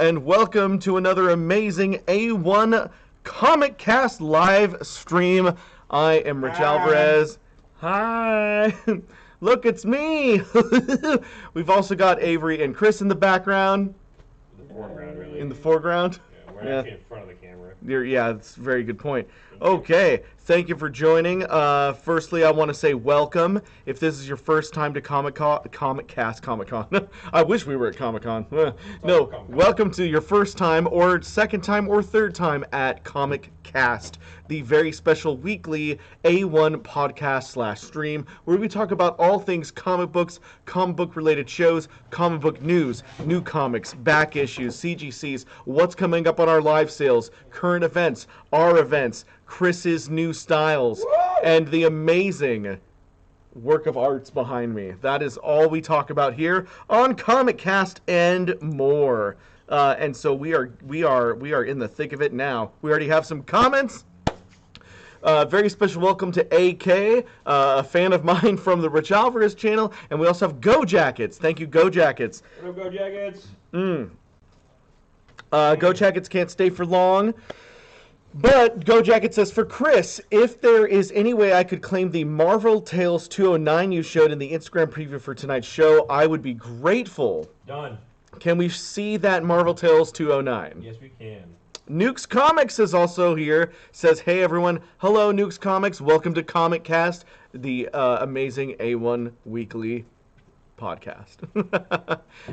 and welcome to another amazing A1 Comic Cast live stream. I am Rich Alvarez. Hi! Look, it's me! We've also got Avery and Chris in the background. In the foreground, really. In the foreground? Yeah, we're actually in front of the camera. Yeah, that's a very good point. Okay, thank you for joining. Firstly, I want to say welcome. If this is your first time to Comic Cast Comic-Con. I wish we were at Comic-Con. No, welcome to your first time, or second time, or third time at Comic Cast, the very special weekly A1 podcast / stream where we talk about all things comic books, comic book related shows, comic book news, new comics, back issues, CGCs, what's coming up on our live sales, current events, our events, Chris's new styles, and the amazing work of arts behind me. That is all we talk about here on Comic Cast and more. And so we are in the thick of it now. We already have some comments. Very special welcome to AK, a fan of mine from the Rich Alvarez channel, and we also have Go Jackets. Thank you, Go Jackets. What up, Go Jackets? Go Jackets can't stay for long. But Go Jacket says, for Chris, if there is any way I could claim the Marvel Tales 209 you showed in the Instagram preview for tonight's show, I would be grateful. Done. Can we see that Marvel Tales 209? Yes, we can. Nukes Comics is also here. Says, hey everyone. Hello, Nukes Comics. Welcome to Comic Cast, the amazing A1 weekly podcast.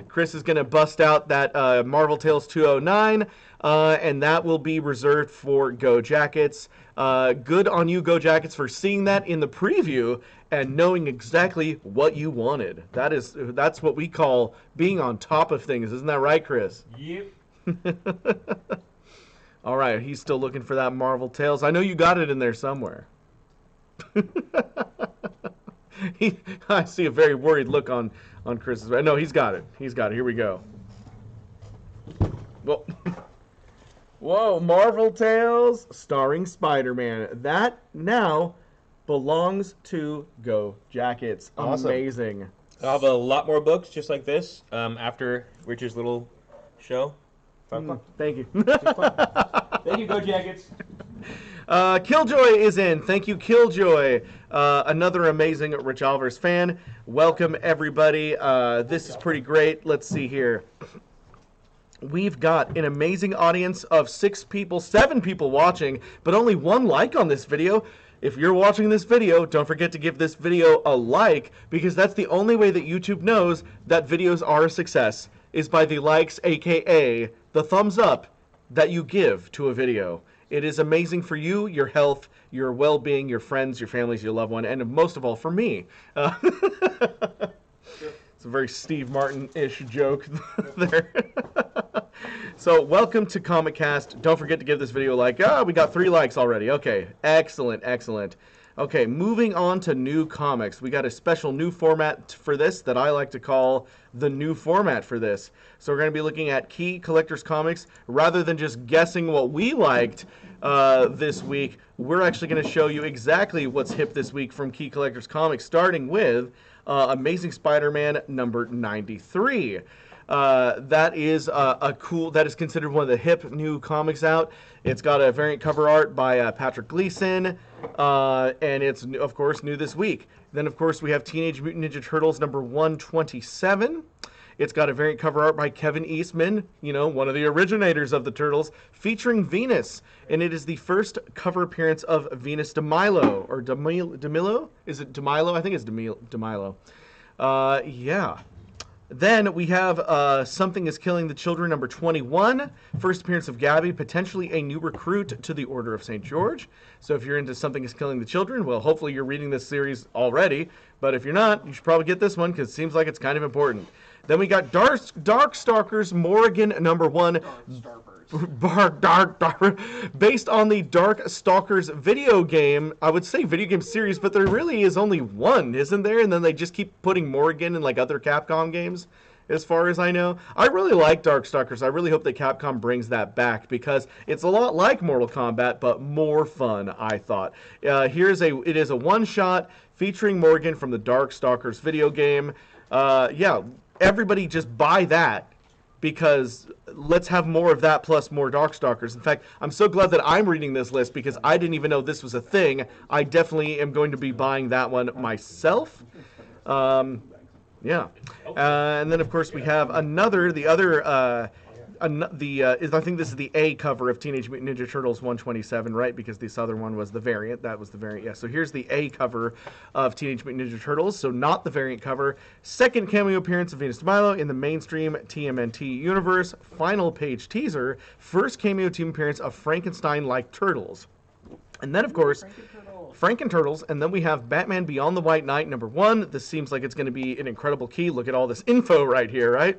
Chris is going to bust out that Marvel Tales 209, and that will be reserved for Go Jackets. Good on you, Go Jackets, for seeing that in the preview and knowing exactly what you wanted. That's what we call being on top of things. Isn't that right, Chris? Yep. All right, he's still looking for that Marvel Tales. I know you got it in there somewhere. I see a very worried look on Chris's. No, he's got it. He's got it. Here we go. Well, whoa, Marvel Tales starring Spider-Man. That now belongs to Go Jackets. Awesome. Amazing. I'll have a lot more books just like this after Richard's little show. 5 o'clock. Thank you. Thank you, Go Jackets. Killjoy is in. Thank you, Killjoy. Another amazing Rich Alvarez fan. Welcome, everybody. This is pretty great. Let's see here. We've got an amazing audience of 7 people watching, but only 1 like on this video. If you're watching this video, don't forget to give this video a like, because that's the only way that YouTube knows that videos are a success, is by the likes, aka the thumbs up that you give to a video. It is amazing for you, your health, your well-being, your friends, your families, your loved one, and most of all for me. It's a very Steve Martin-ish joke there. So welcome to Comic Cast. Don't forget to give this video a like. We got 3 likes already. Okay, excellent, excellent. Okay, moving on to new comics. We got a special new format for this that I like to call the new format for this. So we're going to be looking at key collectors comics. Rather than just guessing what we liked this week, we're actually going to show you exactly what's hip this week from key collectors comics, starting with Amazing Spider-Man number 93. That is that is considered one of the hip new comics out. It's got a variant cover art by Patrick Gleason, and it's of course new this week. Then of course we have Teenage Mutant Ninja Turtles number 127. It's got a variant cover art by Kevin Eastman, you know, one of the originators of the Turtles, featuring Venus. And it is the first cover appearance of Venus de Milo, or DeMilo? Is it DeMilo? I think it's DeMilo. Yeah. Then we have Something is Killing the Children, number 21. First appearance of Gabby, potentially a new recruit to the Order of St. George. So if you're into Something is Killing the Children, well, hopefully you're reading this series already. But if you're not, you should probably get this one because it seems like it's kind of important. Then we got Darkstalkers Morrigan, number 1. Based on the Darkstalkers video game, I would say video game series, but there really is only one, isn't there? And then they just keep putting Morrigan in like other Capcom games, as far as I know. I really like Darkstalkers. I really hope that Capcom brings that back because it's a lot like Mortal Kombat, but more fun, I thought. It is a one-shot featuring Morrigan from the Darkstalkers video game. Yeah, everybody just buy that because let's have more of that plus more Darkstalkers. In fact, I'm so glad that I'm reading this list because I didn't even know this was a thing. I definitely am going to be buying that one myself. Yeah. And then, of course, we have I think this is the A cover of Teenage Mutant Ninja Turtles 127, right? Because this other one was the variant. That was the variant, yeah. So here's the A cover of Teenage Mutant Ninja Turtles, so not the variant cover. Second cameo appearance of Venus de Milo in the mainstream TMNT universe. Final page teaser. First cameo team appearance of Frankenstein-like turtles. And then, of course, Franken-Turtles, and then we have Batman Beyond the White Knight #1. This seems like it's going to be an incredible key. Look at all this info right here, right?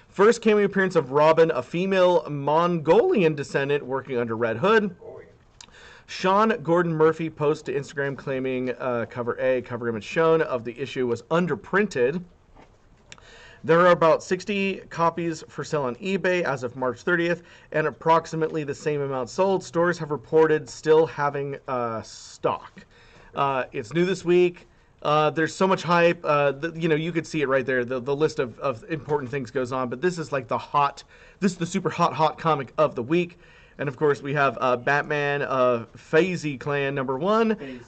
First cameo appearance of Robin, a female Mongolian descendant working under Red Hood. Sean Gordon Murphy posts to Instagram claiming cover image shown of the issue was underprinted. There are about 60 copies for sale on eBay as of March 30th, and approximately the same amount sold. Stores have reported still having stock. It's new this week. There's so much hype. You could see it right there. The list of important things goes on, but this is like this is the super hot comic of the week. And of course we have Batman FaZe Clan #1.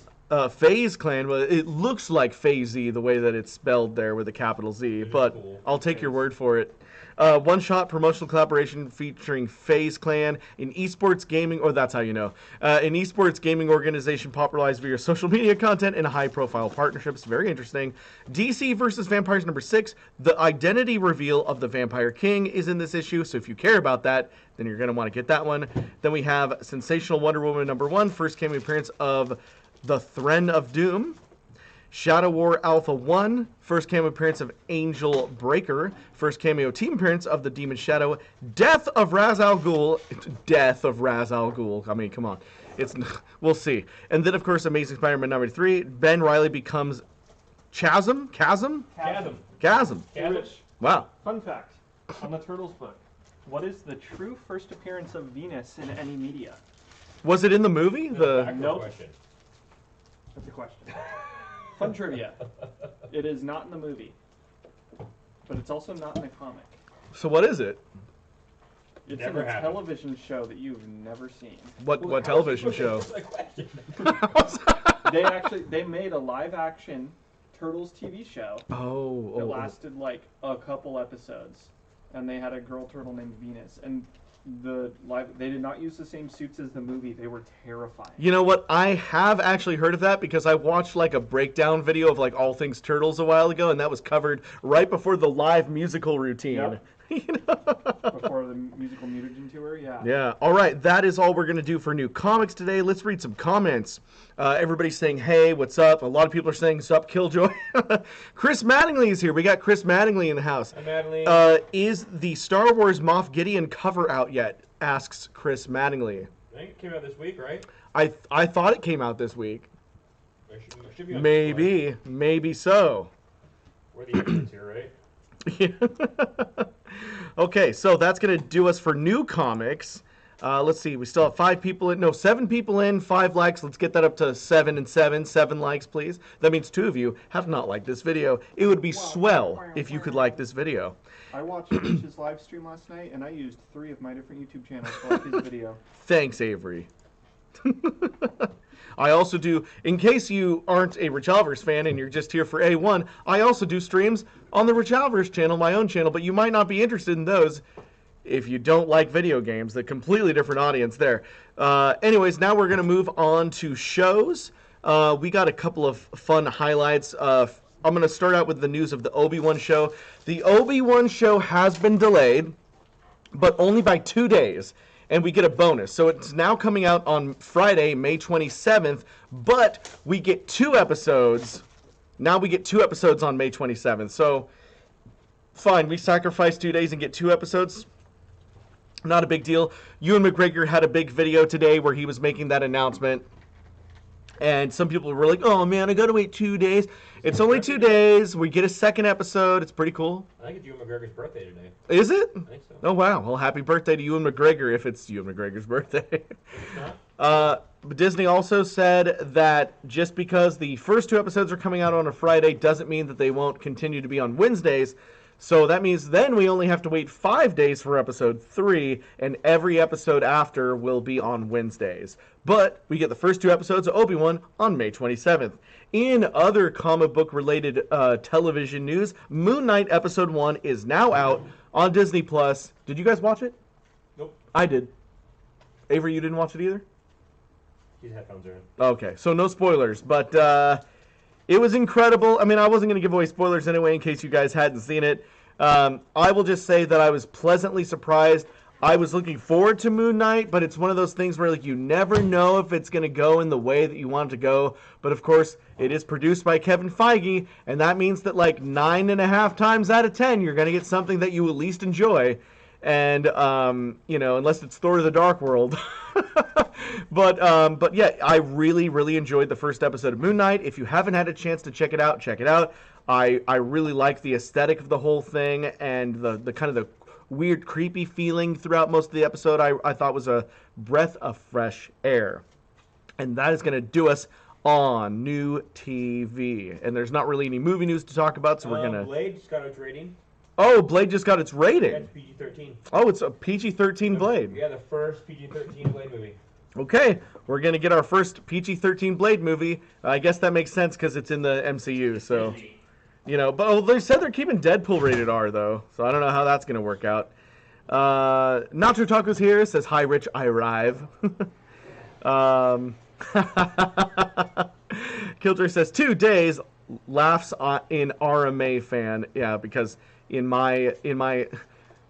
FaZe Clan, well, it looks like FaZe the way that it's spelled there with a capital Z, but cool. I'll take your word for it. One-shot promotional collaboration featuring FaZe Clan, an esports gaming, or that's how you know, an esports gaming organization popularized via social media content and high-profile partnerships. Very interesting. DC versus Vampires #6. The identity reveal of the Vampire King is in this issue, so if you care about that, then you're going to want to get that one. Then we have Sensational Wonder Woman #1, first cameo appearance of the Thren of Doom. Shadow War Alpha 1, first cameo appearance of Angel Breaker, first cameo team appearance of the Demon Shadow, Death of Ra's al Ghul. Death of Ra's al Ghul. I mean, come on. We'll see. And then, of course, Amazing Spider-Man #3, Ben Reilly becomes Chasm. Rich. Wow. Fun fact on the Turtles book. What is the true first appearance of Venus in any media? Was it in the movie? Nope. That's a question. Fun trivia. It is not in the movie, but it's also not in the comic. So what is it? It's in a television show that you've never seen. What television show? They made a live action Turtles TV show. That lasted like a couple episodes, and they had a girl turtle named Venus, and they did not use the same suits as the movie. They were terrifying. You know what? I have actually heard of that because I watched like a breakdown video of like all things Turtles a while ago, and that was covered right before the live musical routine. Yep. Before the musical mutagen tour, yeah. Yeah. All right, that is all we're gonna do for new comics today. Let's read some comments. Everybody's saying, "Hey, what's up?" A lot of people are saying, "Sup, Killjoy." Chris Mattingly is here. We got Chris Mattingly in the house. Hi, Mattingly. Is the Star Wars Moff Gideon cover out yet? Asks Chris Mattingly. I think it came out this week, right? I thought it came out this week. It should be on Maybe so. We're the experts here, right? Yeah. Okay, so that's going to do us for new comics. Let's see, we still have 7 people in, 5 likes. Let's get that up to 7 and 7. 7 likes, please. That means 2 of you have not liked this video. It would be swell if you could like this video. I watched Rich's live stream last night, and I used 3 of my different YouTube channels to like his video. Thanks, Avery. I also do, in case you aren't a Rich Alvers fan and you're just here for A1, I also do streams on the Rich Alvers channel, my own channel, but you might not be interested in those if you don't like video games. The completely different audience there. Anyways, now we're going to move on to shows. We got a couple of fun highlights. I'm going to start out with the news of the Obi-Wan show. The Obi-Wan show has been delayed, but only by 2 days. And we get a bonus. So it's now coming out on Friday, May 27th, but we get 2 episodes. Now we get 2 episodes on May 27th. So, fine, we sacrifice 2 days and get 2 episodes. Not a big deal. Ewan McGregor had a big video today where he was making that announcement. And some people were like, oh man, I gotta wait 2 days. It's only 2 days. We get a 2nd episode. It's pretty cool. I think it's Ewan McGregor's birthday today. Is it? I think so. Oh wow. Well, happy birthday to Ewan McGregor if it's Ewan McGregor's birthday. It's not? Disney also said that just because the first 2 episodes are coming out on a Friday doesn't mean that they won't continue to be on Wednesdays. So that means then we only have to wait 5 days for episode 3, and every episode after will be on Wednesdays. But we get the first 2 episodes of Obi-Wan on May 27th. In other comic book related television news, Moon Knight episode 1 is now out on Disney+. Did you guys watch it? Nope. I did. Avery, you didn't watch it either? His headphones are in. Okay, so no spoilers, but it was incredible. I mean, I wasn't going to give away spoilers anyway in case you guys hadn't seen it. I will just say that I was pleasantly surprised. I was looking forward to Moon Knight, but it's one of those things where like you never know if it's going to go in the way that you want it to go. But of course, it is produced by Kevin Feige, and that means that like 9.5 times out of 10, you're going to get something that you at least enjoy. And you know, unless it's Thor: The Dark World. But yeah, I really enjoyed the first episode of Moon Knight. If you haven't had a chance to check it out, check it out. I really like the aesthetic of the whole thing, and the kind of the weird creepy feeling throughout most of the episode I thought was a breath of fresh air. And that is going to do us on new TV. And there's not really any movie news to talk about, so we're going to... Blade just got its rating. Oh, Blade just got its rating. That's PG-13. Oh, it's a PG-13 Blade. Yeah, the first PG-13 Blade movie. Okay, we're going to get our first PG-13 Blade movie. I guess that makes sense because it's in the MCU, so... You know, but they said they're keeping Deadpool rated R, though, so I don't know how that's going to work out. Nacho Taco's here, says, "Hi, Rich, I arrive." Kilter says, 2 days, laughs in RMA fan. Yeah, because in my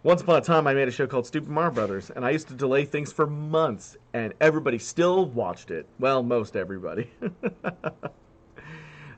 once upon a time, I made a show called Stupid Mario Brothers, and I used to delay things for months, and everybody still watched it. Well, most everybody.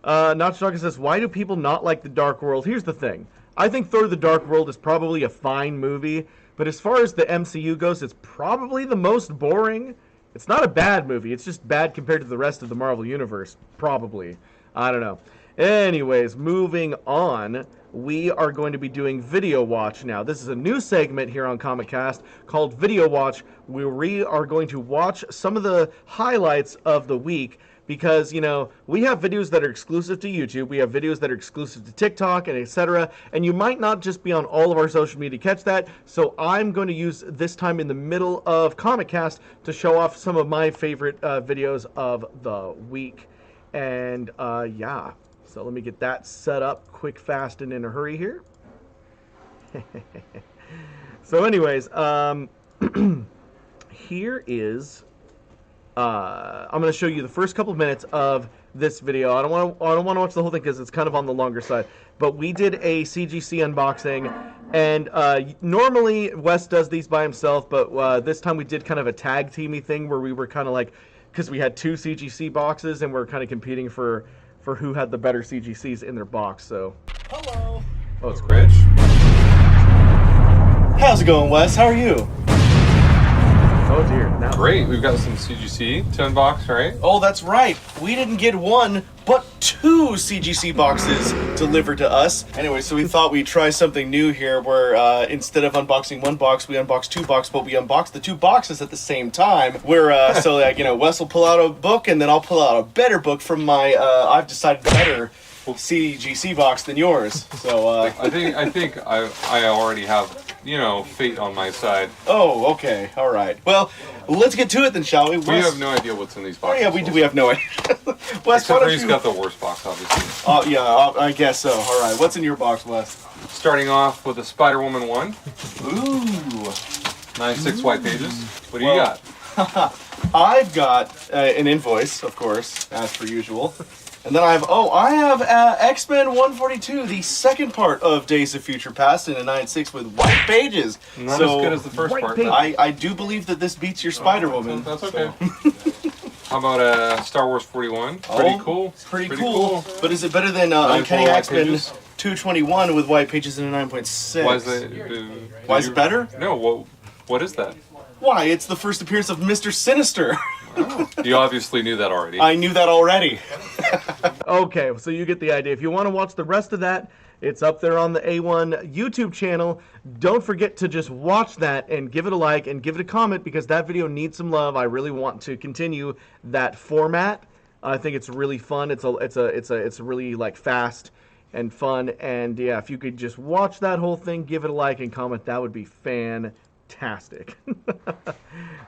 Nacho Taco says, "Why do people not like The Dark World?" Here's the thing. I think Thor: The Dark World is probably a fine movie, but as far as the MCU goes, it's probably the most boring. It's not a bad movie. It's just bad compared to the rest of the Marvel Universe, probably. I don't know. Anyways, moving on, we are going to be doing Video Watch now. This is a new segment here on Comic Cast called Video Watch, where we are going to watch some of the highlights of the week. Because, you know, we have videos that are exclusive to YouTube, we have videos that are exclusive to TikTok, and etc. And you might not just be on all of our social media to catch that. So I'm going to use this time in the middle of Comic Cast to show off some of my favorite videos of the week. And, yeah. So let me get that set up quick, fast, and in a hurry here. So anyways, here is... I'm going to show you the first couple of minutes of this video. I don't want to watch the whole thing because it's kind of on the longer side. But we did a CGC unboxing, and normally Wes does these by himself, but this time we did kind of a tag teamy thing where we were kind of like, because we had 2 CGC boxes and we're kind of competing for who had the better CGCs in their box. So, hello. Oh, it's Rich. How's it going, Wes? How are you? Oh dear. Now great. We've got some CGC to unbox, right? Oh, that's right. We didn't get 1, but 2 CGC boxes delivered to us. Anyway, so we thought we'd try something new here where instead of unboxing 1 box, we unbox 2 boxes, but we unbox the 2 boxes at the same time. Where, so like, you know, Wes will pull out a book and then I'll pull out a better book from my, I've decided better CGC box than yours. So, I think I already have, you know, fate on my side. Oh, okay. All right. Well, let's get to it then, shall we? We have no idea what's in these boxes. Oh, yeah, we do. We have no idea. Wes, except for he's got the worst box, obviously. Oh, yeah, I guess so. All right. What's in your box, Wes? Starting off with a Spider-Woman 1. Ooh. 96 white pages. What do you got? I've got an invoice, of course, as per usual. And then I have X-Men 142, the second part of Days of Future Past in a 9.6 with white pages. Not as good as the first part. I do believe that this beats your Spider-Woman. That's okay. How about Star Wars 41? Pretty cool. It's pretty cool. But is it better than Uncanny X-Men 221 with white pages in a 9.6? Why is that? Why is it better? No, what is that? Why, it's the first appearance of Mr. Sinister. Oh, you obviously knew that already. I knew that already. Okay, so you get the idea. If you want to watch the rest of that, it's up there on the A1 YouTube channel. Don't forget to just watch that and give it a like and give it a comment because that video needs some love. I really want to continue that format. I think it's really fun. It's really like fast and fun. And yeah, if you could just watch that whole thing, give it a like and comment, that would be fantastic.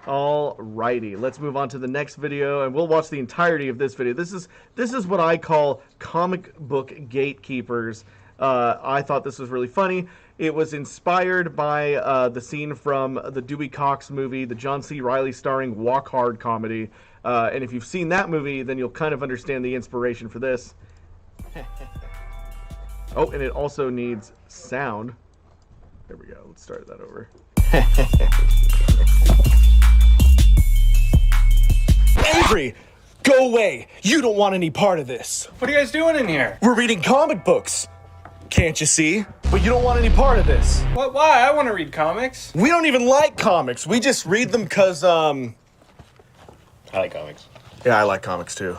Alrighty, let's move on to the next video, and we'll watch the entirety of this video. This is what I call comic book gatekeepers. I thought this was really funny. It was inspired by the scene from the Dewey Cox movie, the John C. Reilly starring Walk Hard comedy. And if you've seen that movie, then you'll kind of understand the inspiration for this. Oh, and it also needs sound. There we go. Let's start that over. Avery, go away. You don't want any part of this. What are you guys doing in here? We're reading comic books. Can't you see? But you don't want any part of this. What? Why? I want to read comics. We don't even like comics. We just read them because, I like comics. Yeah, I like comics too.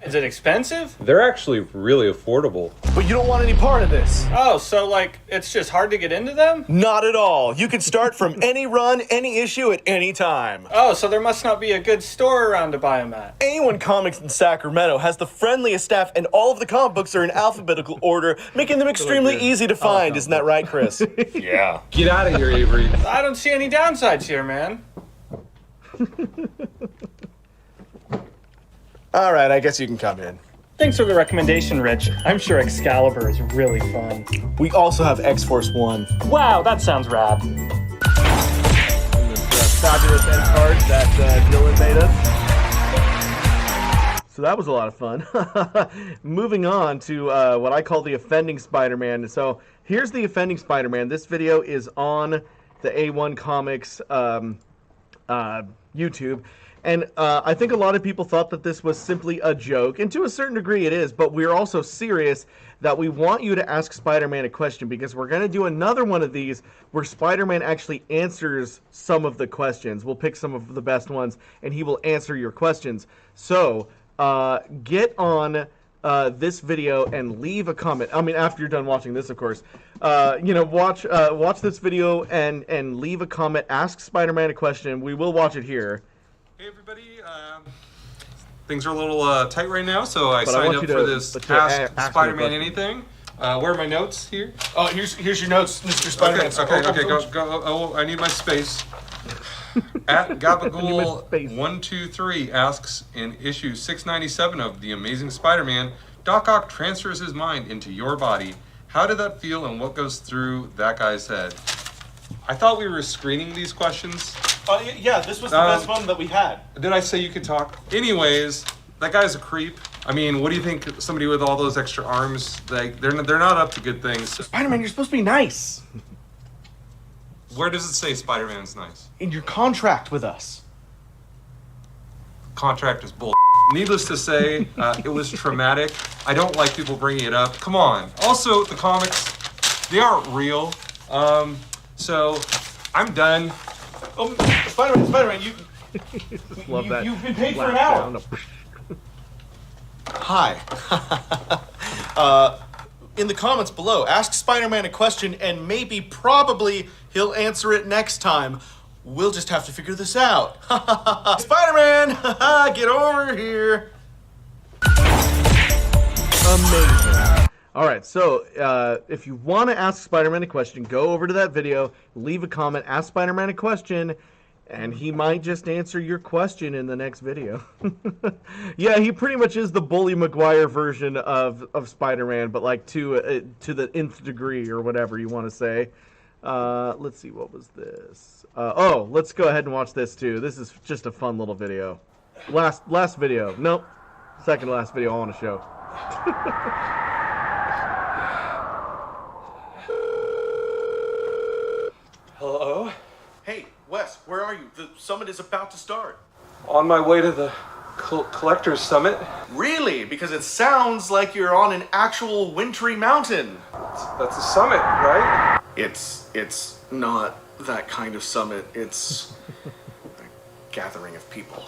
Is it expensive? They're actually really affordable. But you don't want any part of this. Oh, so like it's just hard to get into them? Not at all. You can start from any run, any issue at any time. Oh, so there must not be a good store around to buy them at. A1 Comics in Sacramento has the friendliest staff, and all of the comic books are in alphabetical order, making them extremely easy to find. Isn't that right, Chris? Yeah. Get out of here, Avery. I don't see any downsides here, man. All right, I guess you can come in. Thanks for the recommendation, Rich. I'm sure Excalibur is really fun. We also have X-Force 1. Wow, that sounds rad. And this fabulous end card that Dylan made us. So that was a lot of fun. Moving on to what I call the offending Spider-Man. So here's the offending Spider-Man. This video is on the A1 Comics YouTube. And I think a lot of people thought that this was simply a joke, and to a certain degree it is, but we're also serious that we want you to ask Spider-Man a question, because we're going to do another one of these where Spider-Man actually answers some of the questions. We'll pick some of the best ones, and he will answer your questions. So get on this video and leave a comment. I mean, after you're done watching this, of course. Watch this video and leave a comment. Ask Spider-Man a question. We will watch it here. Hey everybody, things are a little tight right now, so I But signed want up you for to- this but to Ask ask me a Spider-Man question. Anything. Where are my notes here? Oh, here's your notes, Mr. Spider-Man. Okay, go. Oh, I need my space. At Gabagool123 asks, in issue 697 of The Amazing Spider-Man, Doc Ock transfers his mind into your body. How did that feel, and what goes through that guy's head? I thought we were screening these questions. Yeah, this was the best one that we had. Did I say you could talk? Anyways, that guy's a creep. I mean, what do you think? Somebody with all those extra arms, they're not up to good things. Spider-Man, you're supposed to be nice. Where does it say Spider-Man's nice? In your contract with us. Contract is bull. Needless to say, it was traumatic. I don't like people bringing it up. Come on. Also, the comics, they aren't real. So I'm done. Oh, Spider-Man, Love that. you've been paid for an Laugh hour. down. Hi. In the comments below, ask Spider-Man a question, and probably, he'll answer it next time. We'll just have to figure this out. Spider-Man, get over here. Amazing. All right, so if you want to ask Spider-Man a question, go over to that video, leave a comment, ask Spider-Man a question, and he might just answer your question in the next video. Yeah, he pretty much is the Bully Maguire version of Spider-Man, but like to the nth degree or whatever you want to say. Let's see, what was this? Let's go ahead and watch this too. This is just a fun little video. Last video. Nope. Second to last video I want to show. Hello? Hey, Wes, where are you? The summit is about to start. On my way to the Collector's Summit. Really? Because it sounds like you're on an actual wintry mountain. That's a summit, right? It's not that kind of summit. It's a gathering of people.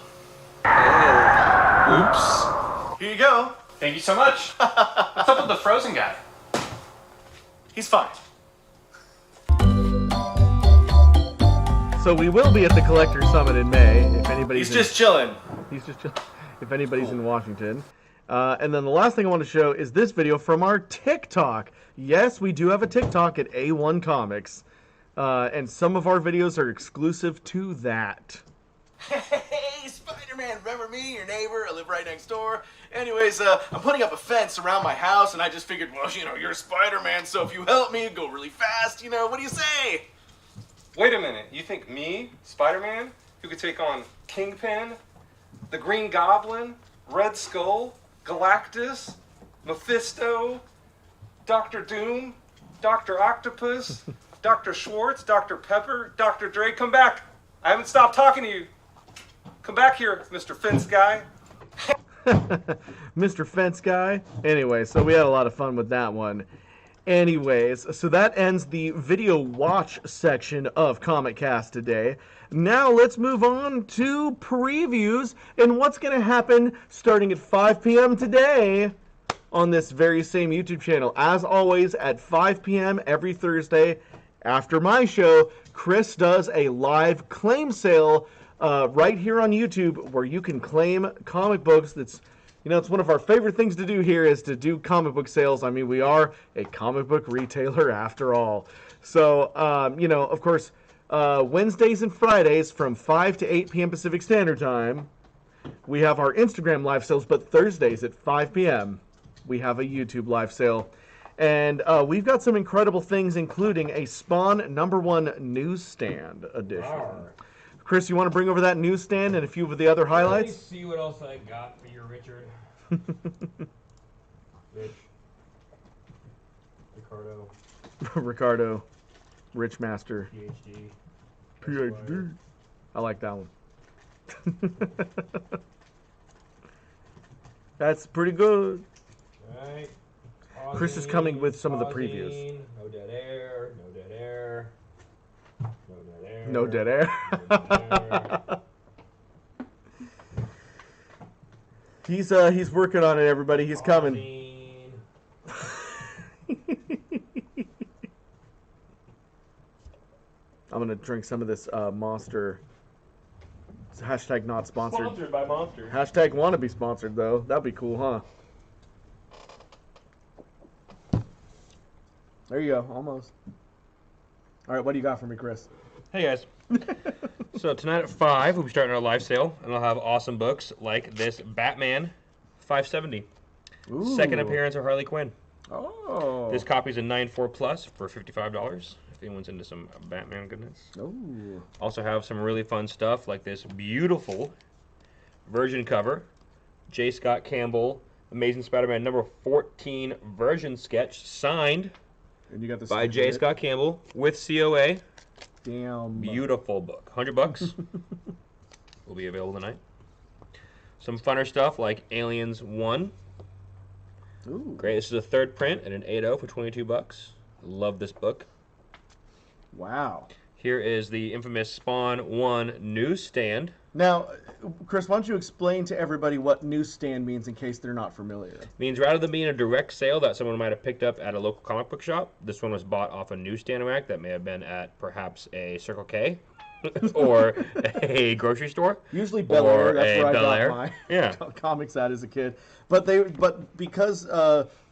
Oops. Here you go. Thank you so much. What's up with the frozen guy? He's fine. So we will be at the Collector Summit in May. If anybody's He's just chilling. He's just chilling. If anybody's in Washington. And then the last thing I want to show is this video from our TikTok. Yes, we do have a TikTok at A1 Comics. And some of our videos are exclusive to that. Hey, Spider-Man, remember me, your neighbor? I live right next door. Anyways, I'm putting up a fence around my house, and I just figured, well, you know, you're Spider-Man, so if you help me go really fast, you know, what do you say? Wait a minute, you think me, Spider-Man, who could take on Kingpin, the Green Goblin, Red Skull, Galactus, Mephisto, Dr. Doom, Dr. Octopus, Dr. Schwartz, Dr. Pepper, Dr. Dre, come back. I haven't stopped talking to you. Come back here, Mr. Fence Guy. Mr. Fence Guy. Anyway, so we had a lot of fun with that one. Anyways, so that ends the video watch section of Comic Cast today. Now let's move on to previews and what's going to happen starting at 5 p.m. today on this very same YouTube channel. As always, at 5 p.m. every Thursday after my show, Chris does a live claim sale right here on YouTube where you can claim comic books. That's, you know, it's one of our favorite things to do here is to do comic book sales. I mean, we are a comic book retailer after all. So, you know, of course, Wednesdays and Fridays from 5 to 8 p.m. Pacific Standard Time, we have our Instagram live sales, but Thursdays at 5 p.m., we have a YouTube live sale. And we've got some incredible things, including a Spawn #1 newsstand edition. Arr. Chris, you want to bring over that newsstand and a few of the other highlights? Let me see what else I got for you, Richard. Rich. Ricardo. Ricardo. Rich Master. PhD. PhD. I like that one. That's pretty good. All right. Chris is coming with some of the previews. No dead air. No dead air. No dead air. No dead air. He's working on it, everybody. He's coming. I'm gonna drink some of this Monster. It's hashtag not sponsored. Sponsored by Monster. Hashtag want to be sponsored though. That'd be cool, huh? There you go, almost. All right, what do you got for me, Chris? Hey guys. So tonight at 5, we'll be starting our live sale, and I'll have awesome books like this Batman 570. Ooh. Second appearance of Harley Quinn. Oh. This copy's a 9.4 plus for $55. If anyone's into some Batman goodness. Ooh. Also have some really fun stuff like this beautiful version cover. J. Scott Campbell, Amazing Spider-Man #14 version sketch, signed And you got this by J. Scott Campbell with COA. Damn. Beautiful book. $100 will be available tonight. Some funner stuff like Aliens 1. Ooh. Great. This is a third print and an 8.0 for $22. Love this book. Wow. Here is the infamous Spawn 1 newsstand. Now, Chris, why don't you explain to everybody what newsstand means in case they're not familiar? Means rather than being a direct sale that someone might have picked up at a local comic book shop, this one was bought off a newsstand rack that may have been at perhaps a Circle K or a grocery store. Usually Bel Air. That's where I got my yeah. comics at as a kid. But because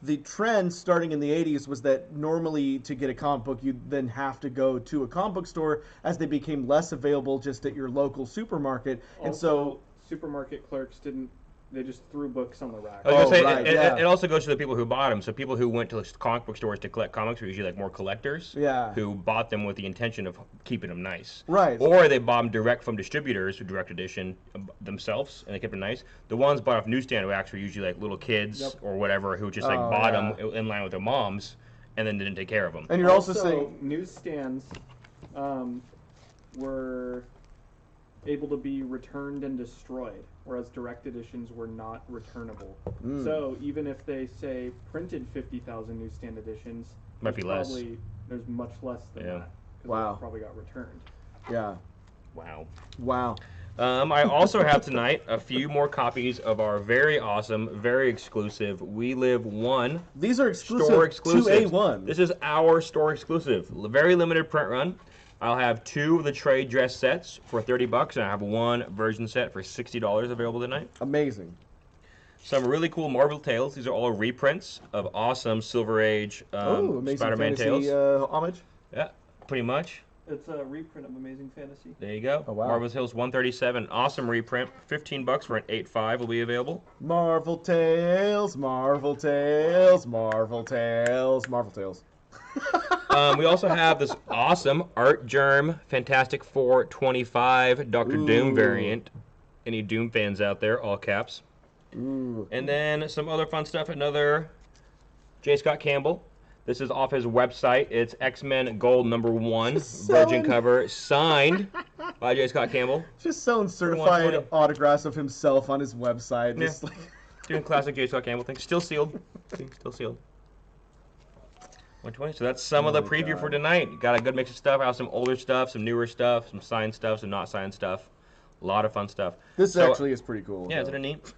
the trend starting in the 80s was that normally to get a comic book you'd then have to go to a comic book store as they became less available just at your local supermarket. Also, and so supermarket clerks didn't. They just threw books on the rack. I was gonna say, right, it also goes to the people who bought them. So people who went to comic book stores to collect comics were usually like more collectors. Yeah. Who bought them with the intention of keeping them nice. Right. Or they bought them direct from distributors who direct edition themselves and they kept them nice. The ones bought off newsstand racks were usually like little kids or whatever who just like bought them in line with their moms and then didn't take care of them. And you're also saying newsstands were able to be returned and destroyed, whereas direct editions were not returnable. So even if they say printed 50,000 newsstand editions, Might be less. There's much less than that. 'Cause Wow. they probably got returned. yeah. Wow. Wow. I also have tonight a few more copies of our very awesome, very exclusive We Live 1 These are exclusive, store exclusives. to A1. This is our store exclusive. Very limited print run. I'll have 2 of the trade dress sets for $30, and I have 1 version set for $60 available tonight. Amazing. Some really cool Marvel tales. These are all reprints of awesome Silver Age Amazing Spider-Man Fantasy, tales. Homage. Yeah, pretty much. It's a reprint of Amazing Fantasy. There you go. Oh, wow. Marvel Tales 137. Awesome reprint. $15 for an 8.5 will be available. Marvel Tales, Marvel Tales, Marvel Tales, Marvel Tales. We also have this awesome Art Germ Fantastic Four 25 Doctor Doom variant. Any Doom fans out there? All caps. Ooh. And then some other fun stuff. Another J. Scott Campbell. This is off his website. It's X-Men Gold #1 Virgin cover, signed by J. Scott Campbell. Just selling certified autographs of himself on his website. Yeah. Just like Doing classic J. Scott Campbell thing. Still sealed. Still sealed. 120. So that's some of the preview for tonight. Got a good mix of stuff. I have some older stuff, some newer stuff, some signed stuff, some not signed stuff. A lot of fun stuff. This actually is pretty cool. Yeah, isn't it neat?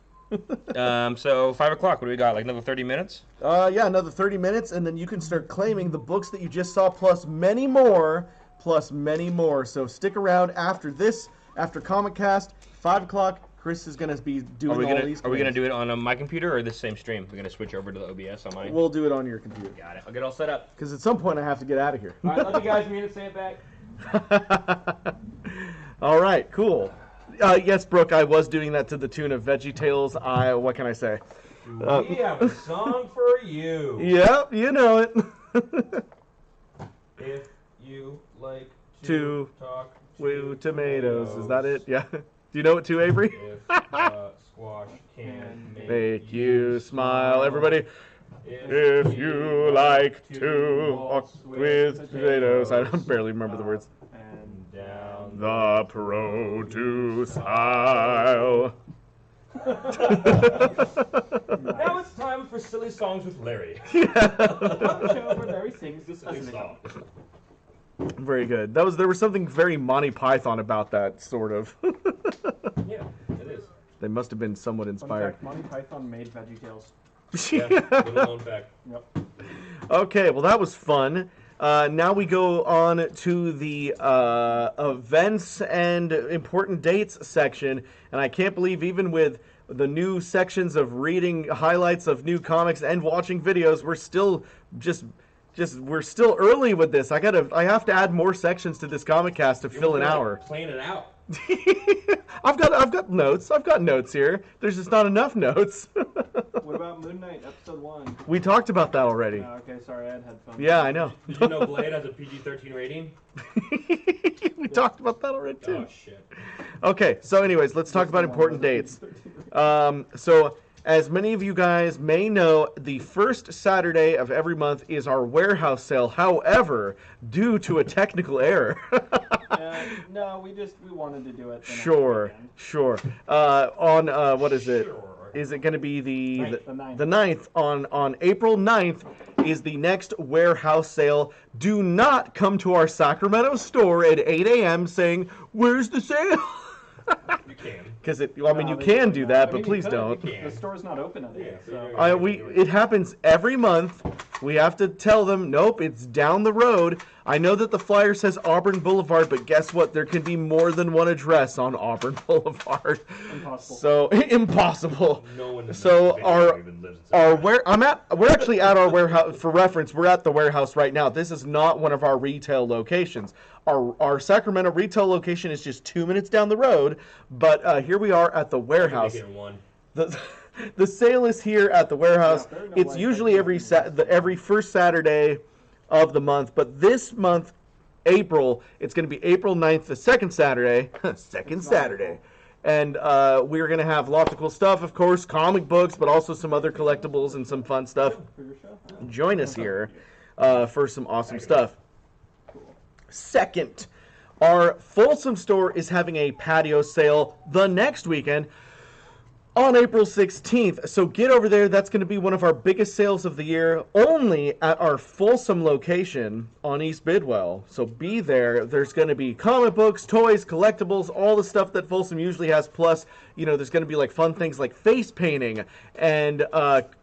So 5 o'clock. What do we got? Like another 30 minutes? Yeah, another 30 minutes, and then you can start claiming the books that you just saw, plus many more. So stick around after this, after Comic Cast, 5 o'clock. Chris is going to be doing all these. Are we going to do it on my computer or this same stream? We're going to switch over to the OBS on mine? We'll do it on your computer. Got it. I'll get all set up. Because at some point I have to get out of here. All right, love you guys. Mean it. Say it back. All right, cool. Yes, Brooke, I was doing that to the tune of VeggieTales. What can I say? We have a song for you. Yep, you know it. If you like to talk with tomatoes. Is that it? Yeah. Do you know it too, Avery? If squash can Make you smile. Everybody. If you like to walk with potatoes. I don't barely remember the words. and down The produce aisle. Now it's time for Silly Songs with Larry. The show where Larry sings this Silly song. Very good. There was something very Monty Python about that, sort of. Yeah, it is. They must have been somewhat inspired. Monty Python made VeggieTales. Yeah, little known fact. Yep. Okay, well that was fun. Now we go on to the events and important dates section, and I can't believe even with the new sections of reading highlights of new comics and watching videos, we're still we're still early with this. I have to add more sections to this comic cast to fill an hour. Playing it out. I've got notes. I've got notes here. There's just not enough notes. What about Moon Knight episode 1? We talked about that already. Oh, okay, sorry, I had headphones. Yeah, I know. Did you know Blade has a PG-13 rating? We talked about that already too. Oh shit. Okay, so anyways, let's talk about important dates. So as many of you guys may know, the first Saturday of every month is our warehouse sale. However, due to a technical error. No, we wanted to do it. Sure. On what is it? Is it going to be the 9th? On April 9th is the next warehouse sale. Do not come to our Sacramento store at 8 a.m. saying, "Where's the sale?" You can. Because you can do that, but please don't. The store's not open at it. So. It happens every month. We have to tell them, nope, it's down the road. I know that the flyer says Auburn Boulevard, but guess what? There can be more than one address on Auburn Boulevard. Impossible. So impossible. No one So we're actually at our warehouse. For reference, we're at the warehouse right now. This is not one of our retail locations. Our Sacramento retail location is just 2 minutes down the road, but here we are at the warehouse. The sale is here at the warehouse. It's usually every first Saturday of the month, but this month, April, it's going to be April 9th, the second Saturday. Second Saturday. And we're going to have lots of cool stuff, of course, comic books, but also some other collectibles and some fun stuff. Join us here for some awesome stuff. Second, our Folsom store is having a patio sale the next weekend on April 16th. So get over there. That's going to be one of our biggest sales of the year, only at our Folsom location on East Bidwell. So be there. There's going to be comic books, toys, collectibles, all the stuff that Folsom usually has. Plus, there's going to be like fun things like face painting and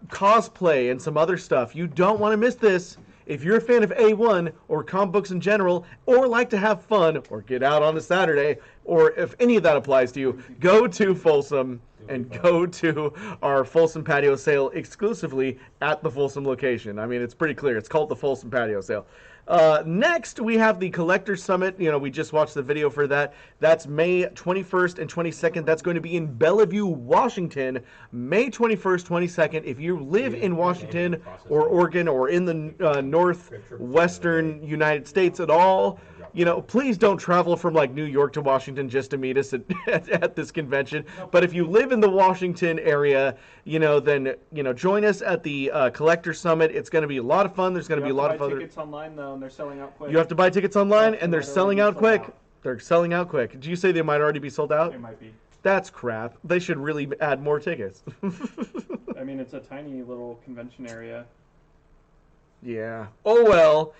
cosplay and some other stuff. You don't want to miss this. If you're a fan of A1 or comic books in general, or like to have fun or get out on a Saturday, or if any of that applies to you, go to Folsom and go to our Folsom Patio sale exclusively at the Folsom location. I mean, it's pretty clear. It's called the Folsom Patio sale. Next, we have the Collector Summit. You know, we just watched the video for that. That's May 21st and 22nd. That's going to be in Bellevue, Washington, May 21st, 22nd. If you live in Washington or Oregon or in the northwestern United States at all, you know, please don't travel from like New York to Washington just to meet us at this convention. But if you live in the Washington area, you know, then, you know, join us at the Collector Summit. It's going to be a lot of fun. There's going to be a lot of other tickets online though, and they're selling out quick. You have to buy tickets online, and they're selling out quick. They're selling out quick. Did you say they might already be sold out? They might be. That's crap. They should really add more tickets. I mean, it's a tiny little convention area. Yeah. Oh, well.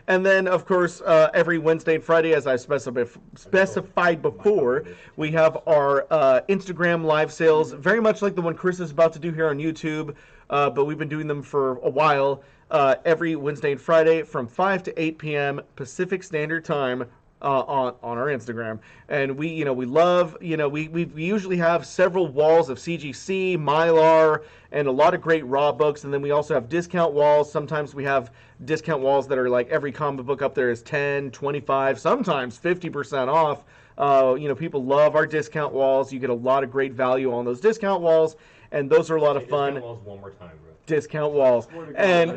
And then, of course, every Wednesday and Friday, as I specified before, we have our Instagram live sales, very much like the one Chris is about to do here on YouTube, but we've been doing them for a while, every Wednesday and Friday from 5 to 8 p.m. Pacific Standard Time. On our Instagram, and we love, we usually have several walls of CGC, Mylar, and a lot of great raw books, and then we also have discount walls. Sometimes we have discount walls that are like every comic book up there is 10, 25, sometimes 50% off. People love our discount walls. You get a lot of great value on those discount walls, and those are a lot of fun. Discount walls one more time, bro. Discount walls, and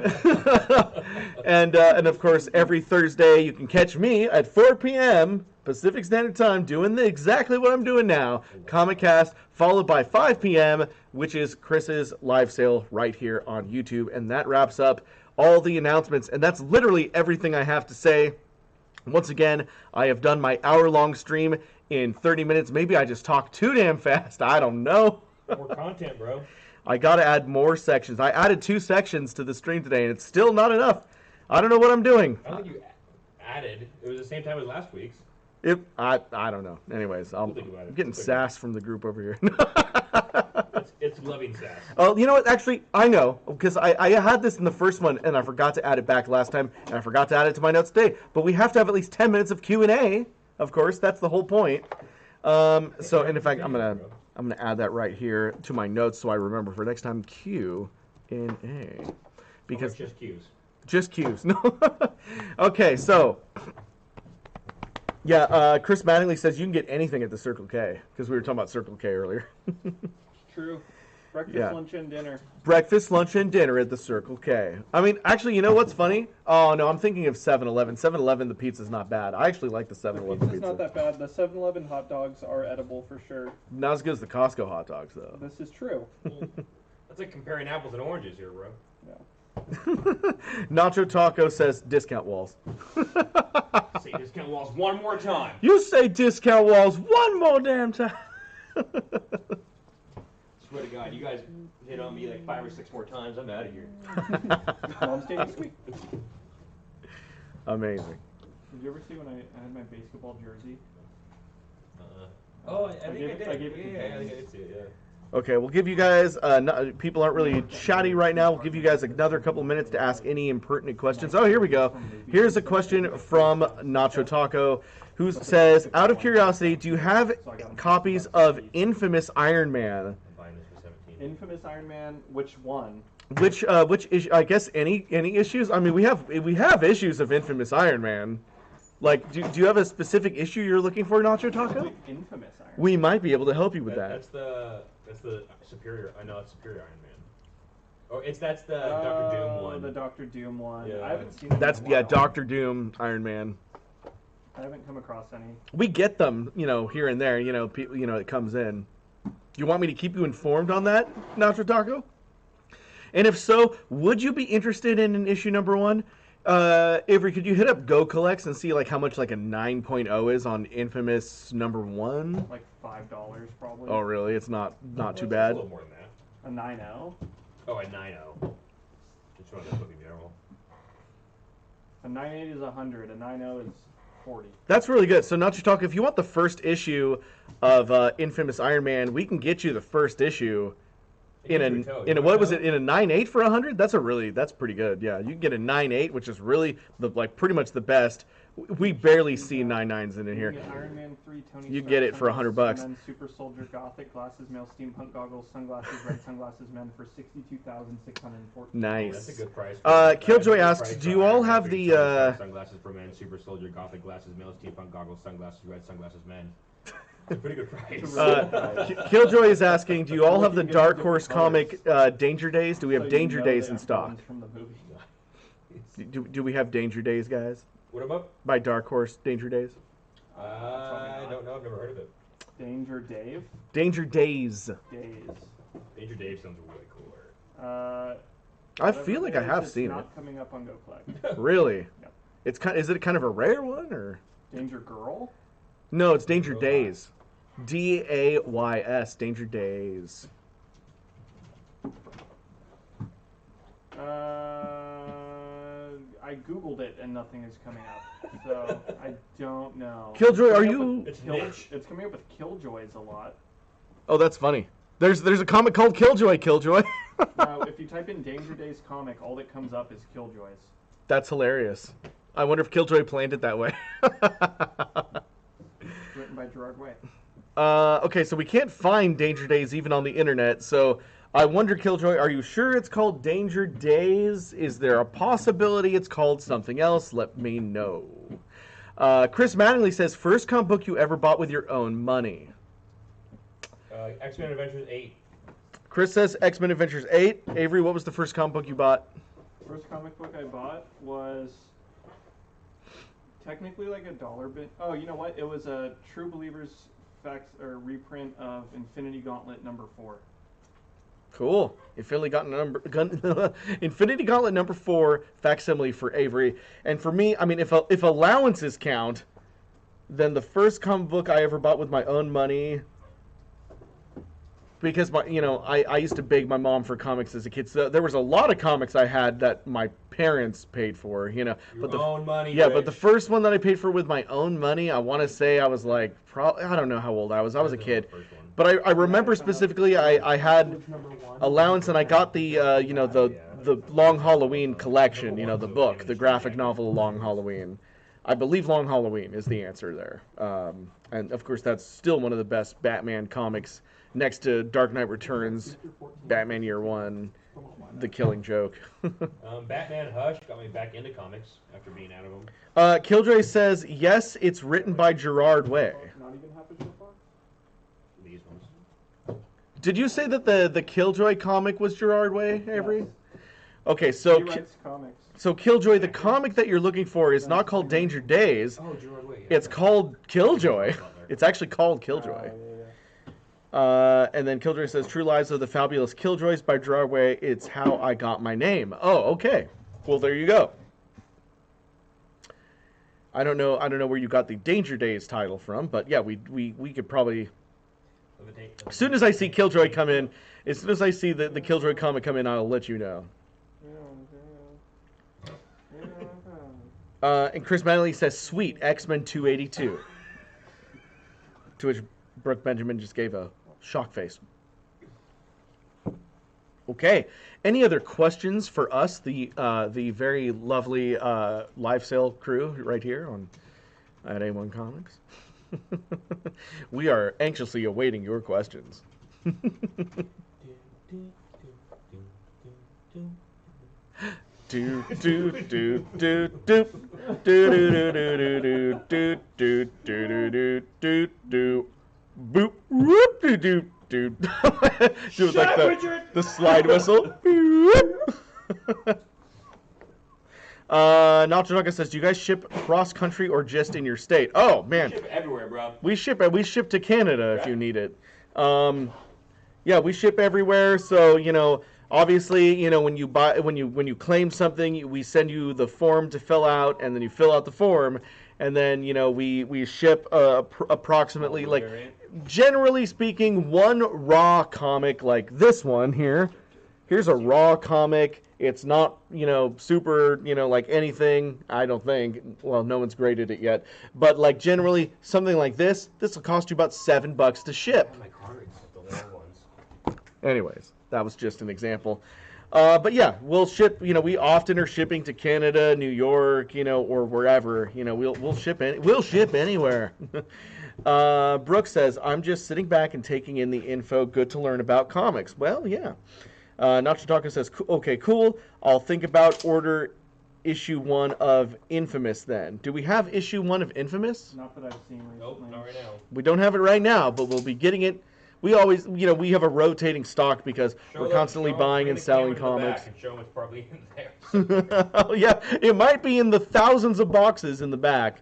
and of course every Thursday you can catch me at 4 p.m. Pacific Standard Time doing exactly what I'm doing now, Comic Cast, followed by 5 p.m., which is Chris's live sale right here on YouTube, and that wraps up all the announcements, and that's literally everything I have to say. Once again, I have done my hour-long stream in 30 minutes. Maybe I just talked too damn fast. I don't know. More content, bro. I got to add more sections. I added 2 sections to the stream today, and it's still not enough. I don't know what I'm doing. I don't think you added. It was the same time as last week's. I don't know. Anyways, I'm getting sass from the group over here. It's loving sass. Oh, you know what? Actually, I know, because I had this in the first one, and I forgot to add it back last time, and I forgot to add it to my notes today. But we have to have at least 10 minutes of Q&A, of course. That's the whole point. And in fact, I'm gonna add that right here to my notes so I remember for next time. Q&A, because just Q's. Just Q's. No. Okay, so yeah, Chris Mattingly says you can get anything at the Circle K, because we were talking about Circle K earlier. True. Breakfast, lunch, and dinner. Breakfast, lunch, and dinner at the Circle K. I mean, actually, you know what's funny? Oh, no, I'm thinking of 7-Eleven. 7-Eleven, the pizza's not bad. I actually like the 7-Eleven pizza. It's not that bad. The 7-Eleven hot dogs are edible for sure. Not as good as the Costco hot dogs, though. This is true. That's like comparing apples and oranges here, bro. Yeah. Nacho Taco says discount walls. Say discount walls one more time. You say discount walls one more damn time. Swear to God, you guys hit on me like 5 or 6 more times. I'm out of here. Mom's Day this week. Amazing. Did you ever see when I had my basketball jersey? Oh, I think I did. I gave it to I think I did see it, yeah. Okay, we'll give you guys, people aren't really chatty right now. We'll give you guys another couple minutes to ask any impertinent questions. Oh, here we go. Here's a question from Nacho Taco, who says, out of curiosity, do you have copies of Infamous Iron Man? Infamous Iron Man, which one? Which issue? I guess any issues? I mean, we have issues of Infamous Iron Man. Like, do you have a specific issue you're looking for, Nacho Taco? Infamous Iron Man. We might be able to help you with that. That's the Superior. I know it's Superior Iron Man. Oh, that's the Doctor Doom one. The Doctor Doom one. Yeah. I haven't seen. That's Doctor Doom Iron Man. I haven't come across any. We get them, here and there. It comes in. You want me to keep you informed on that, Nacho Taco? And if so, would you be interested in an issue number 1? Avery, could you hit up Go Collects and see how much a 9.0 is on Infamous number 1? Like $5 probably. Oh really? It's not too bad. A little more than that. A 9.0. Oh, a 9.0. Just wanted to look in general. A 9.8 is 100. A 9.0 is 40. That's really good. So Nacho Taco, if you want the first issue of Infamous Iron Man, we can get you the first issue. In a what was it? In a 9.8 for 100? That's pretty good. Yeah, you can get a 9.8, which is really pretty much the best We barely see 99s in here. You get Iron Man 3, Tony You Stark, get it for $100. And then Super Soldier, Gothic, Glasses, Male, Steampunk Goggles, Sunglasses, Red Sunglasses, Men for $62,614. Nice. That's a good price. Killjoy asks, do you all have the Sunglasses for men, Super Soldier, Gothic Glasses, Male, Steampunk Goggles, Sunglasses, Red Sunglasses, Men. It's a pretty good price. Killjoy is asking, do you all have the Dark Horse comic Danger Days? Do we have Danger Days in stock? From the movie. Do we have Danger Days, guys? What about? By Dark Horse, Danger Days? I don't know. I've never heard of it. Danger Dave? Danger Days. Danger Dave sounds way cooler. I feel like I have seen it. It's not coming up on Go Collect. Really? Yep. It's kind. Is it kind of a rare one, or? Danger Girl? No, it's Danger Days. Days. Danger Days. I googled it and nothing is coming up, so I don't know. Killjoy, are you? It's coming up with Killjoys a lot. Oh, that's funny. There's a comic called Killjoy. Now, if you type in Danger Days comic, all that comes up is Killjoys. That's hilarious. I wonder if Killjoy planned it that way. Written by Gerard Way. Okay, so we can't find Danger Days even on the internet, so I wonder, Killjoy, are you sure it's called Danger Days? Is there a possibility it's called something else? Let me know. Chris Mattingly says, first comic book you ever bought with your own money? X-Men Adventures 8. Chris says X-Men Adventures 8. Avery, what was the first comic book you bought? First comic book I bought was technically like $1 bin. Oh, you know what? It was a True Believers reprint of Infinity Gauntlet #4. Cool. Infinity Gauntlet #4 facsimile for Avery. And for me, I mean, if allowances count, then the first comic book I ever bought with my own money, because I used to beg my mom for comics as a kid. So there was a lot of comics I had that my parents paid for, Your own money. Yeah, but the first one that I paid for with my own money, I want to say I was like, I don't know how old I was. I was a kid. But I remember specifically I had allowance and I got the the Long Halloween collection, the book, the graphic novel Long Halloween. I believe Long Halloween is the answer there. And of course that's still one of the best Batman comics next to Dark Knight Returns, Batman Year One, The Killing Joke. Batman Hush got me back into comics after being out of them. Killjoy says, yes, it's written by Gerard Way. Not even happened so far? These ones. Did you say that the Killjoy comic was Gerard Way, Avery? Yes. Okay, so He writes comics. So Killjoy, the comic that you're looking for is not called Danger Days. Oh, Gerard Way. Yeah. It's called Killjoy. It's actually called Killjoy. And then Killjoy says, True Lives of the Fabulous Killjoys by Gerard Way. It's how I got my name. Oh, okay. Well, there you go. I don't know where you got the Danger Days title from, but yeah, we could probably. As soon as I see Killjoy come in, as soon as I see the Killjoy comic come in, I'll let you know. And Chris Manley says, sweet, X-Men 282. To which Brooke Benjamin just gave a shock face. Okay. Any other questions for us, the very lovely live sale crew right here at A1 Comics? We are anxiously awaiting your questions. Do do do do do do do do do do do do do do boop whoop do do do do like the slide whistle. Nalchadaka says, do you guys ship cross country or just in your state? Oh man, We ship everywhere, bro. we ship to Canada if you need it. Yeah, we ship everywhere. So obviously, when you claim something, we send you the form to fill out, and then you fill out the form, and then we ship approximately, like, generally speaking, one raw comic like this one here. Here's a raw comic. It's not super like anything. I don't think. Well, no one's graded it yet, but like generally something like this will cost you about $7 to ship. My cards, the long ones. Anyways, that was just an example. But yeah, we'll ship. We often are shipping to Canada, New York, or wherever. We'll ship anywhere. Brooke says, "I'm just sitting back and taking in the info. Good to learn about comics." Well, yeah. Nachotaka says, "Okay, cool. I'll think about order issue 1 of Infamous then." Do we have issue 1 of Infamous? Not that I've seen recently. Nope, not right now. We don't have it right now, but we'll be getting it. We always, we have a rotating stock because we're constantly buying and selling comics. And show them it's probably in there. Oh yeah, it might be in the thousands of boxes in the back.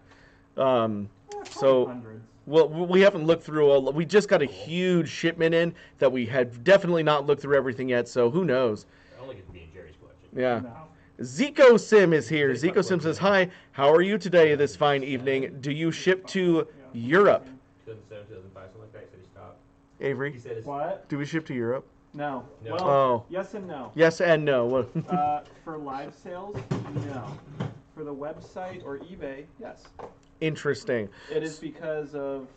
So, Hundreds. well, we haven't looked through we just got a huge shipment in that we had definitely not looked through everything yet. So who knows? I only get to be in Jerry's collection. Yeah. No. Zico Sim is here. Zico Sim says, "Hi, how are you today this fine evening? Do you ship to Europe?" 2007, 2005, something like that. He said he stopped. Avery, He said it's What? do we ship to Europe? No. No. Well, Oh. yes and no. Yes and no. For live sales, no. For the website or eBay, yes. Interesting. It is because of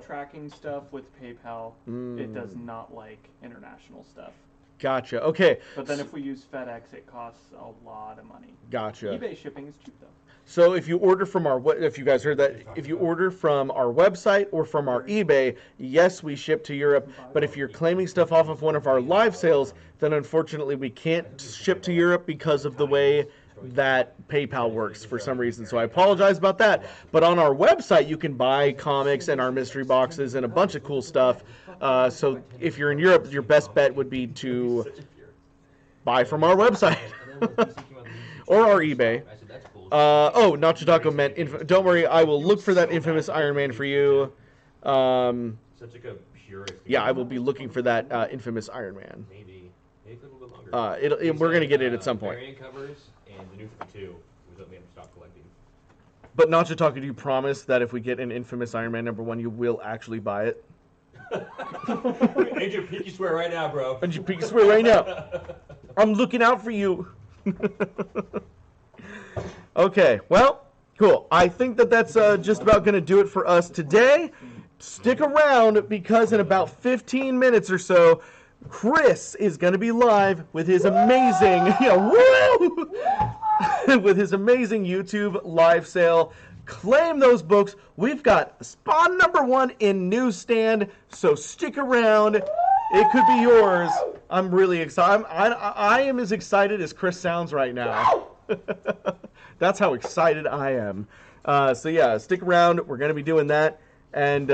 tracking stuff with PayPal. It does not like international stuff. Gotcha. Okay. But then if we use FedEx, it costs a lot of money. Gotcha. eBay shipping is cheap though. So if you order from if you guys heard that, if you order from our website or from our eBay, yes, we ship to Europe. But if you're claiming stuff off of one of our live sales, then unfortunately we can't ship to Europe because of the way that PayPal works for some reason. So I apologize about that. But on our website, you can buy comics and our mystery boxes and a bunch of cool stuff. So if you're in Europe, your best bet would be to buy from our website or our eBay. Nachodako meant don't worry, I will look for that infamous Iron Man for you. such like a purist. Yeah, I will be looking for that infamous Iron Man. Maybe a little bit longer. We're gonna get it at some point. Variant covers and the new 52 was what made him stop collecting. But Nachotaka, do you promise that if we get an infamous Iron Man #1, you will actually buy it? Agent Pinky swear right now, bro. Agent Pinky swear right now. I'm looking out for you. Okay, well, cool. I think that's just about going to do it for us today. Stick around because in about 15 minutes or so, Chris is going to be live with his amazing, with his amazing YouTube live sale. Claim those books. We've got Spawn #1 in newsstand, so stick around. It could be yours. I'm really excited. I am as excited as Chris sounds right now. That's how excited I am. So yeah, stick around. We're going to be doing that. And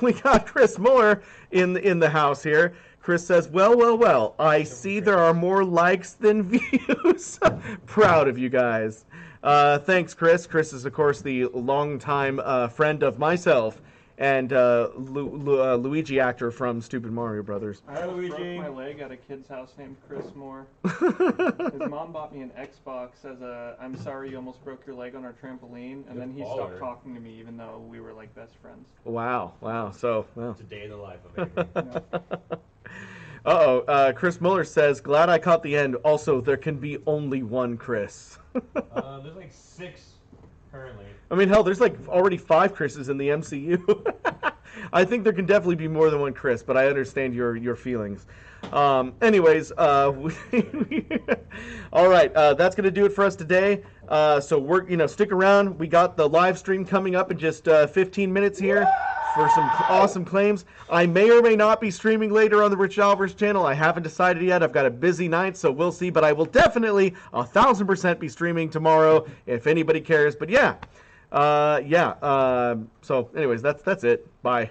we got Chris Muller in the house here. Chris says, well, I see there are more likes than views. Proud of you guys. Thanks, Chris. Chris is, of course, the longtime friend of myself and Luigi actor from Stupid Mario Brothers. I broke my leg at a kid's house named Chris Moore. His mom bought me an Xbox as a, I'm sorry you almost broke your leg on our trampoline, and then he stopped talking to me even though we were like best friends. Wow. So, well. It's a day in the life of it. Chris Muller says, glad I caught the end. Also, there can be only one Chris. There's like 6 currently. I mean, hell, there's like already 5 Chris's in the MCU. I think there can definitely be more than one Chris, but I understand your feelings. Anyways, all right, that's gonna do it for us today. So we're stick around. We got the live stream coming up in just 15 minutes here for some awesome claims. I may or may not be streaming later on the Rich Alvarez channel. I haven't decided yet. I've got a busy night, so we'll see. But I will definitely 1,000% be streaming tomorrow if anybody cares. But yeah. So anyways, that's it. Bye.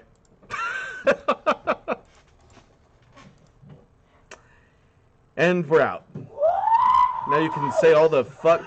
And we're out. Now you can say all the fuck